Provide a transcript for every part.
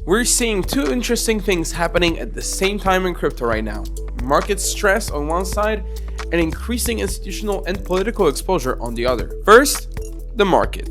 We're seeing two interesting things happening at the same time in crypto right now. Market stress on one side and increasing institutional and political exposure on the other. First, the market.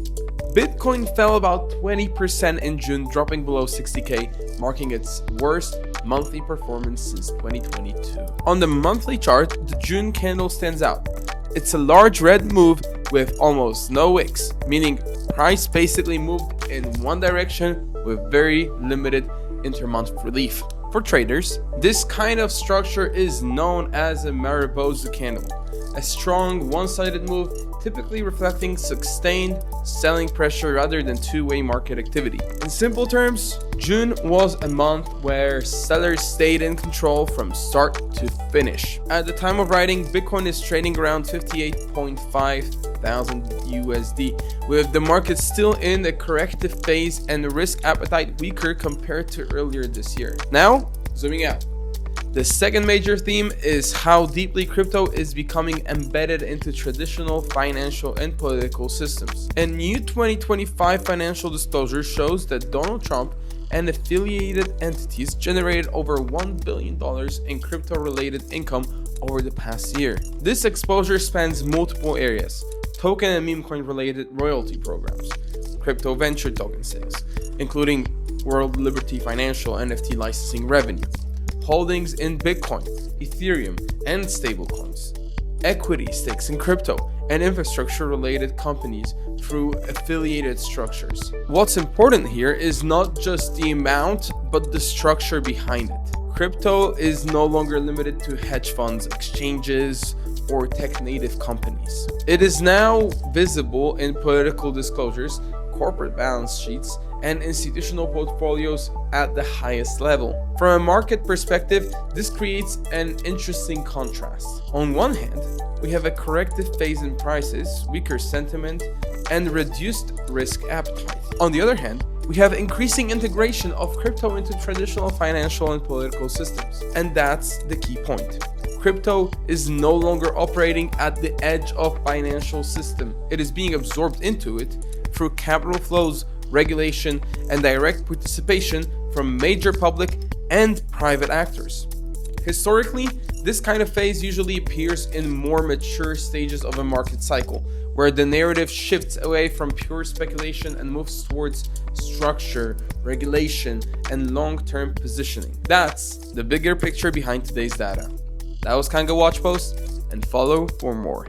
Bitcoin fell about 20% in June, dropping below 60k, marking its worst monthly performance since 2022. On the monthly chart, the June candle stands out. It's a large red move with almost no wicks, meaning price basically moved in one direction with very limited inter-month relief. For traders, this kind of structure is known as a Mariposa candle, a strong one-sided move typically reflecting sustained selling pressure rather than two-way market activity. In simple terms, June was a month where sellers stayed in control from start to finish. At the time of writing, Bitcoin is trading around 58.5 thousand USD, with the market still in a corrective phase and the risk appetite weaker compared to earlier this year. Now, zooming out. The second major theme is how deeply crypto is becoming embedded into traditional financial and political systems. A new 2025 financial disclosure shows that Donald Trump and affiliated entities generated over $1 billion in crypto-related income over the past year. This exposure spans multiple areas: token and meme coin related royalty programs, crypto venture token sales, including World Liberty Financial NFT licensing revenue, holdings in Bitcoin, Ethereum, and stablecoins, equity stakes in crypto, and infrastructure-related companies through affiliated structures. What's important here is not just the amount, but the structure behind it. Crypto is no longer limited to hedge funds, exchanges, or tech-native companies. It is now visible in political disclosures, corporate balance sheets, and institutional portfolios at the highest level. From a market perspective, this creates an interesting contrast. On one hand, we have a corrective phase in prices, weaker sentiment, and reduced risk appetite. On the other hand, we have increasing integration of crypto into traditional financial and political systems. And that's the key point. Crypto is no longer operating at the edge of financial system. It is being absorbed into it through capital flows, regulation, and direct participation from major public and private actors. Historically, this kind of phase usually appears in more mature stages of a market cycle, where the narrative shifts away from pure speculation and moves towards structure, regulation, and long-term positioning. That's the bigger picture behind today's data. That was Kanga Watchpost, and follow for more.